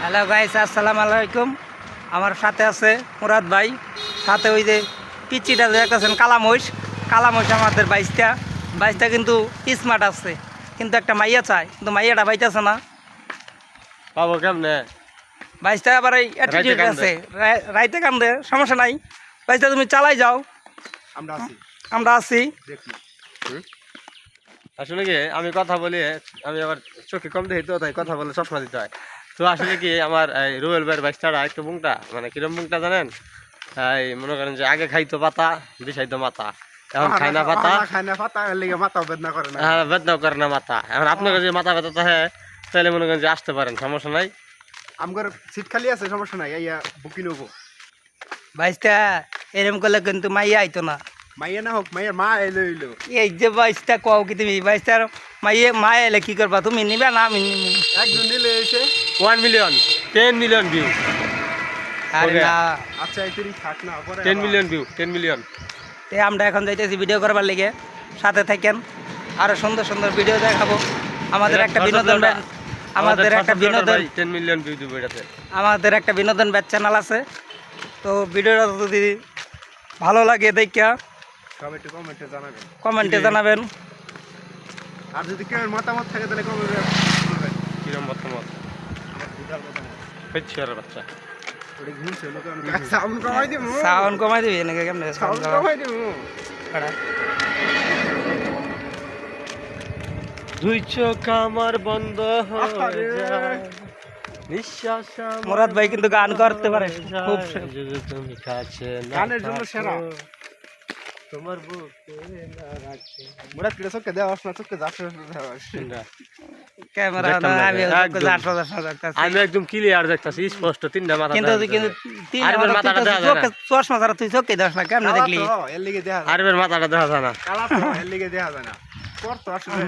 Hello guys, আসসালামু আলাইকুম। আমার সাথে আছে মুরাদ ভাই, সাথে ওই যে পিচিটা দেখতেছেন কালা মহিষ আমাদের বাইশটা কিন্তু স্মার্ট আছে, কিন্তু একটা মাইয়া চায়, কিন্তু মাইয়াটা পাইতেছে না। পাবো কেমনে? বাইশটা আবার এই অ্যাটিটিউড আছে, রাইতে কান্দে, সমস্যা নাই। বাইশটা তুমি চালাই যাও, আমরা আছি। আসলে কি আমি কথা বলি, আমি আবার চোখে কম দেখি তো, তাই কথা বলে চশমা দিতে হয়। তো আসলে কি আমার এই রুবেল ভাইয়ের বাইশটারা একটু বুংটা, মানে কিরম বুংটা জানেন? এই মনে করেন যে আগে খাইতো পাতা, বিষাইতো মাথা, এখন খাই না পাতা, হ্যাঁ বেদনাও করে না মাথা। এখন আপনাকে যে মাথা ব্যথা হ্যাঁ, তাহলে মনে করেন যে আসতে পারেন, সমস্যা নাই। আমার সিট খালি আছে, সমস্যা নাই, ইয়া বুকি নেবো। বাইশটা এরম করলে কিন্তু মাইয়া আইতো না। মাইয়া না হোক, মাইয়ার মা এলো এলো। এই যে বাইশটা কও কি তুমি, বাইশটার মা এলে কি করবা? তুমি নিবা না আমি নিব? একজন নিলে এসে 1 মিলিয়ন 10 মিলিয়ন ভিউ, আরে না, আচ্ছা এতেই থাক না, পরে 10 মিলিয়ন ভিউ, 10 মিলিয়ন। তে আমরা এখন যাইতেছি ভিডিও করবার লেগে, সাথে থাকেন, আরো সুন্দর সুন্দর ভিডিও দেখাবো। আমাদের একটা বিনোদন 10 মিলিয়ন ভিউ দিব এটাতে। আমাদের একটা বিনোদন ব্যাচ চ্যানেল আছে। তো ভিডিওটা যদি ভালো লাগে দেখা সব একটু কমেন্টে জানাবেন। কমেন্টে জানাবেন। আর যদি কেউ মতামত থাকে তাহলে কমেন্টে বলবেন। কিরম মতামত? আমার বুঝার মতামত। পেছার বাচ্চা ওরে ঘুমছে লোক, আমি সাউন্ড কমাই দিমু। সাউন্ড কমাই দিবি নাকি? কেমনে সাউন্ড কমাই দিমু? দুই চোখ আমার বন্ধ হয়ে যায়, নিঃশ্বাস আমার মুরাদ ভাই কিন্তু গান করতে পারে যায়, খুব। যদি তুমি কাছে না গানের জন্য সেরা। থাকো, তোমার বুকে না রাখে। মোরা কিরে চোখে দেওয়াস না, চোখে যাচ্ছে দেওয়াস। ক্যামেরা দেখতাম না, না, আমি একদম। আমি একদম ক্লিয়ার দেখতাছি, স্পষ্ট তিনটা মাথা। কিন্তু আরবের মাথাটা দেখা যায় না। চশমা ছাড়া তুই চোখে দেখ না, কেমনে দেখলি? এর লিগে দেখা যায়। আরবের মাথাটা দেখা যায় না। কালা তো এর লিগে দেখা যায় না। পর তো আসলে